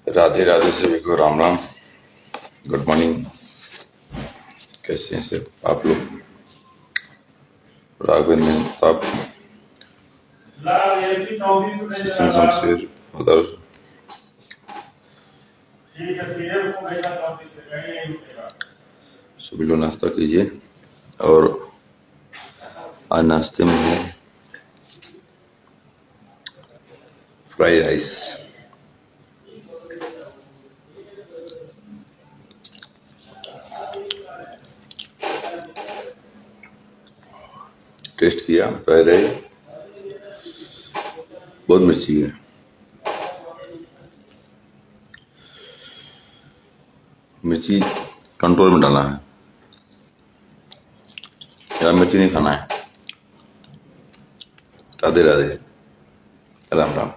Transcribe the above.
राधे राधे सभी को Ram Ram. Good morning. कैसे हैं सब आप लोग? राघवेंद्र साहब, सचिन शमशेर, उधर सभी लोग नाश्ता कीजिए। और आज नाश्ते में है फ्राई राइस। टेस्ट किया फ्राई राइस, बहुत मिर्ची है। मिर्ची कंट्रोल में डालना है, ज़्यादा मिर्ची नहीं खाना है। राधे राधे, राम राम।